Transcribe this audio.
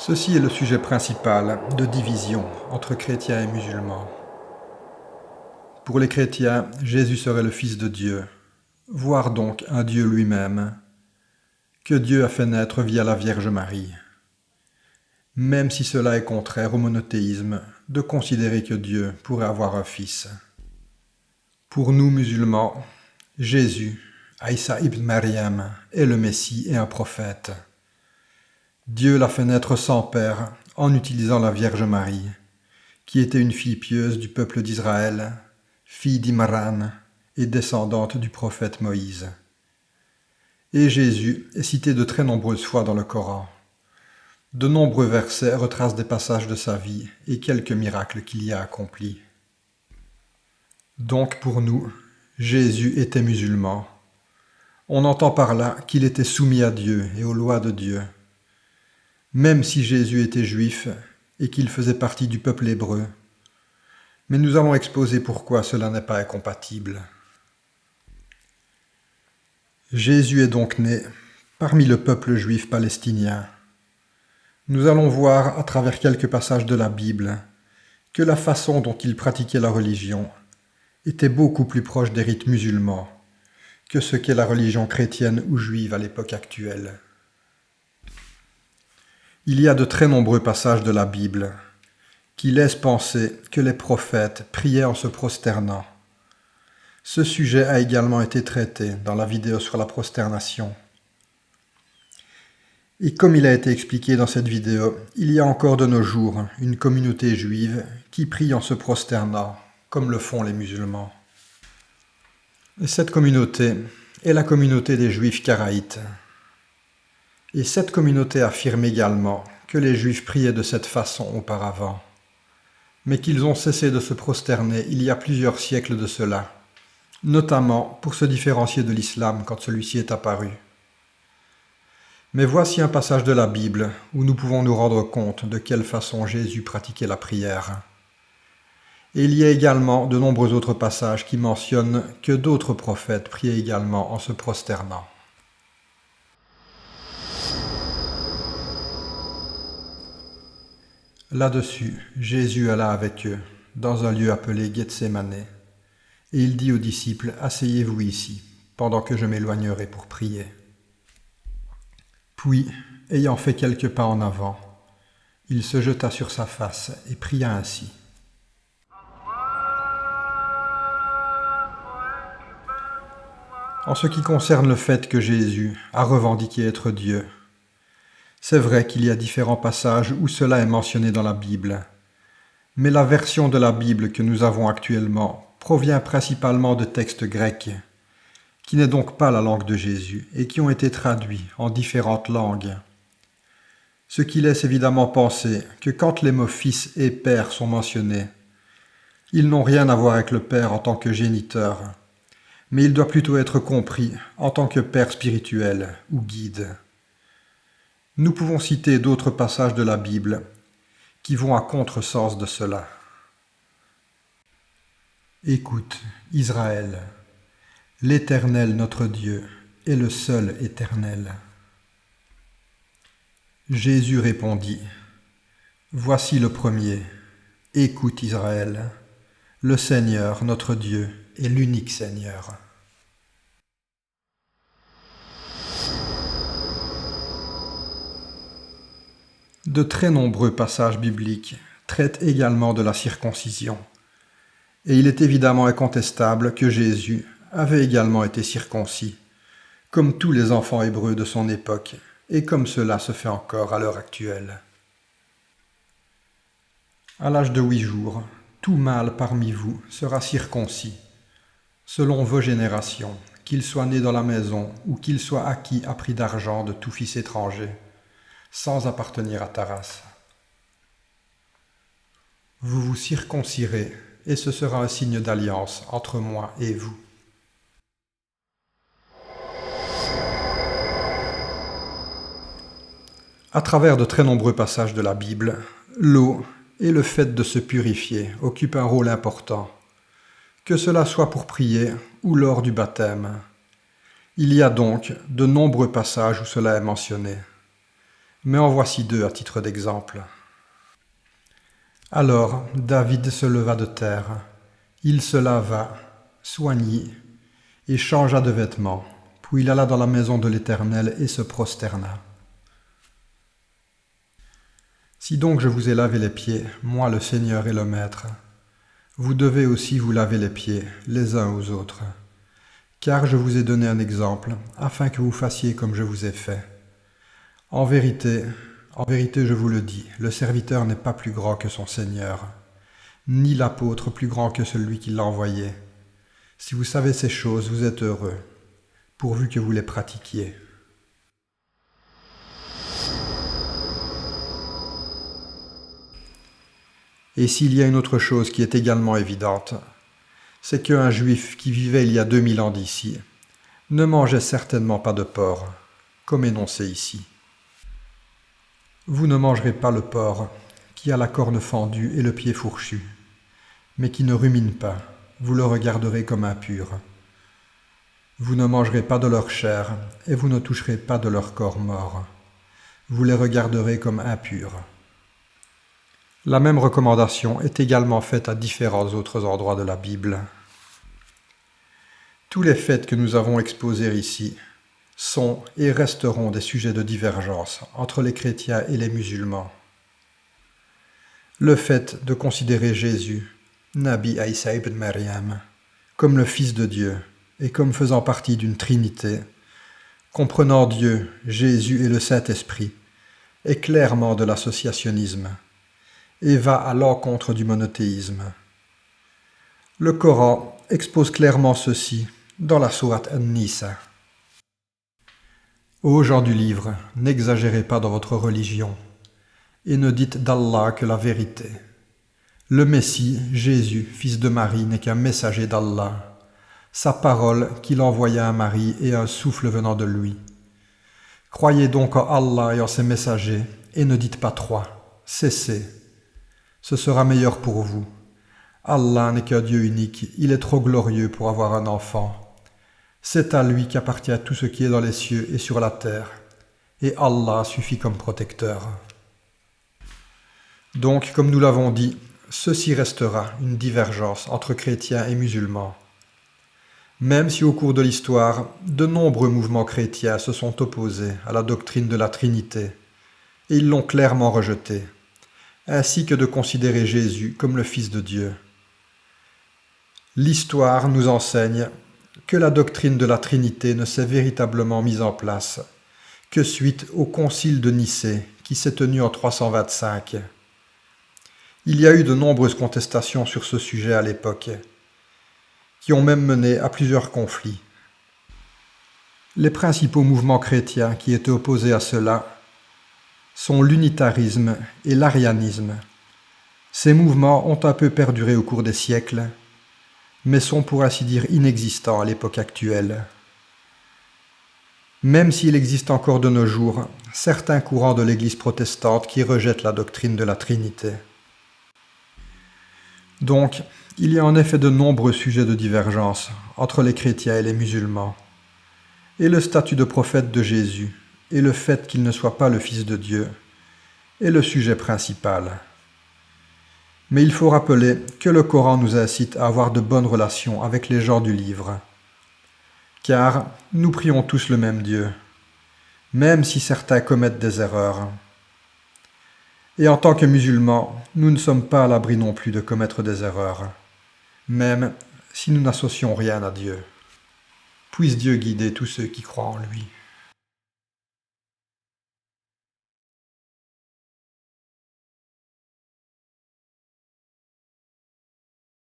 Ceci est le sujet principal de division entre chrétiens et musulmans. Pour les chrétiens, Jésus serait le Fils de Dieu, voire donc un Dieu lui-même, que Dieu a fait naître via la Vierge Marie. Même si cela est contraire au monothéisme de considérer que Dieu pourrait avoir un fils. Pour nous musulmans, Jésus, Aïssa ibn Maryam, est le Messie et un prophète. Dieu l'a fait naître sans père en utilisant la Vierge Marie, qui était une fille pieuse du peuple d'Israël, fille d'Imran et descendante du prophète Moïse. Et Jésus est cité de très nombreuses fois dans le Coran. De nombreux versets retracent des passages de sa vie et quelques miracles qu'il y a accomplis. Donc pour nous, Jésus était musulman. On entend par là qu'il était soumis à Dieu et aux lois de Dieu. Même si Jésus était juif et qu'il faisait partie du peuple hébreu. Mais nous allons exposer pourquoi cela n'est pas incompatible. Jésus est donc né parmi le peuple juif palestinien. Nous allons voir à travers quelques passages de la Bible que la façon dont il pratiquait la religion était beaucoup plus proche des rites musulmans que ce qu'est la religion chrétienne ou juive à l'époque actuelle. Il y a de très nombreux passages de la Bible qui laissent penser que les prophètes priaient en se prosternant. Ce sujet a également été traité dans la vidéo sur la prosternation. Et comme il a été expliqué dans cette vidéo, il y a encore de nos jours une communauté juive qui prie en se prosternant, comme le font les musulmans. Et cette communauté est la communauté des Juifs karaïtes. Et cette communauté affirme également que les Juifs priaient de cette façon auparavant, mais qu'ils ont cessé de se prosterner il y a plusieurs siècles de cela, notamment pour se différencier de l'islam quand celui-ci est apparu. Mais voici un passage de la Bible où nous pouvons nous rendre compte de quelle façon Jésus pratiquait la prière. Et il y a également de nombreux autres passages qui mentionnent que d'autres prophètes priaient également en se prosternant. Là-dessus, Jésus alla avec eux, dans un lieu appelé Gethsémane, et il dit aux disciples, « Asseyez-vous ici, pendant que je m'éloignerai pour prier. » Puis, ayant fait quelques pas en avant, il se jeta sur sa face et pria ainsi. En ce qui concerne le fait que Jésus a revendiqué être Dieu, c'est vrai qu'il y a différents passages où cela est mentionné dans la Bible, mais la version de la Bible que nous avons actuellement provient principalement de textes grecs, qui n'est donc pas la langue de Jésus et qui ont été traduits en différentes langues. Ce qui laisse évidemment penser que quand les mots fils et père sont mentionnés, ils n'ont rien à voir avec le Père en tant que géniteur, mais il doit plutôt être compris en tant que père spirituel ou guide. Nous pouvons citer d'autres passages de la Bible qui vont à contresens de cela. Écoute, Israël, l'Éternel notre Dieu est le seul éternel. Jésus répondit, « Voici le premier, écoute Israël, le Seigneur notre Dieu est l'unique Seigneur. » De très nombreux passages bibliques traitent également de la circoncision. Et il est évidemment incontestable que Jésus avait également été circoncis, comme tous les enfants hébreux de son époque, et comme cela se fait encore à l'heure actuelle. À l'âge de 8 jours, tout mâle parmi vous sera circoncis, selon vos générations, qu'il soit né dans la maison ou qu'il soit acquis à prix d'argent de tout fils étranger, sans appartenir à ta race. Vous vous circoncirez, et ce sera un signe d'alliance entre moi et vous. À travers de très nombreux passages de la Bible, l'eau et le fait de se purifier occupent un rôle important, que cela soit pour prier ou lors du baptême. Il y a donc de nombreux passages où cela est mentionné. mais en voici deux à titre d'exemple. Alors David se leva de terre, il se lava, soignit, et changea de vêtements, puis il alla dans la maison de l'Éternel et se prosterna. Si donc je vous ai lavé les pieds, moi le Seigneur et le Maître, vous devez aussi vous laver les pieds les uns aux autres, car je vous ai donné un exemple, afin que vous fassiez comme je vous ai fait. En vérité, je vous le dis, le serviteur n'est pas plus grand que son Seigneur, ni l'apôtre plus grand que celui qui l'a envoyé. Si vous savez ces choses, vous êtes heureux, pourvu que vous les pratiquiez. Et s'il y a une autre chose qui est également évidente, c'est qu'un juif qui vivait il y a 2000 ans d'ici ne mangeait certainement pas de porc, comme énoncé ici. Vous ne mangerez pas le porc qui a la corne fendue et le pied fourchu, mais qui ne rumine pas, vous le regarderez comme impur. Vous ne mangerez pas de leur chair, et vous ne toucherez pas de leur corps mort. Vous les regarderez comme impurs. La même recommandation est également faite à différents autres endroits de la Bible. Tous les faits que nous avons exposés ici sont et resteront des sujets de divergence entre les chrétiens et les musulmans. Le fait de considérer Jésus, Nabi Isa ibn Maryam, comme le Fils de Dieu et comme faisant partie d'une Trinité, comprenant Dieu, Jésus et le Saint-Esprit, est clairement de l'associationnisme et va à l'encontre du monothéisme. Le Coran expose clairement ceci dans la sourate An-Nisa. Ô gens du livre, n'exagérez pas dans votre religion, et ne dites d'Allah que la vérité. Le Messie, Jésus, fils de Marie, n'est qu'un messager d'Allah, sa parole qu'il envoya à Marie et un souffle venant de lui. Croyez donc en Allah et en ses messagers, et ne dites pas trois, cessez. Ce sera meilleur pour vous. Allah n'est qu'un Dieu unique, il est trop glorieux pour avoir un enfant. C'est à lui qu'appartient tout ce qui est dans les cieux et sur la terre, et Allah suffit comme protecteur. Donc, comme nous l'avons dit, ceci restera une divergence entre chrétiens et musulmans. Même si au cours de l'histoire, de nombreux mouvements chrétiens se sont opposés à la doctrine de la Trinité, et ils l'ont clairement rejetée, ainsi que de considérer Jésus comme le Fils de Dieu. L'histoire nous enseigne que la doctrine de la Trinité ne s'est véritablement mise en place que suite au concile de Nicée qui s'est tenu en 325. Il y a eu de nombreuses contestations sur ce sujet à l'époque, qui ont même mené à plusieurs conflits. Les principaux mouvements chrétiens qui étaient opposés à cela sont l'unitarisme et l'arianisme. Ces mouvements ont un peu perduré au cours des siècles, mais sont pour ainsi dire inexistants à l'époque actuelle. Même s'il existe encore de nos jours certains courants de l'Église protestante qui rejettent la doctrine de la Trinité. Donc, il y a en effet de nombreux sujets de divergence entre les chrétiens et les musulmans. Et le statut de prophète de Jésus et le fait qu'il ne soit pas le Fils de Dieu est le sujet principal. Mais il faut rappeler que le Coran nous incite à avoir de bonnes relations avec les gens du livre. Car nous prions tous le même Dieu, même si certains commettent des erreurs. Et en tant que musulmans, nous ne sommes pas à l'abri non plus de commettre des erreurs, même si nous n'associons rien à Dieu. Puisse Dieu guider tous ceux qui croient en lui.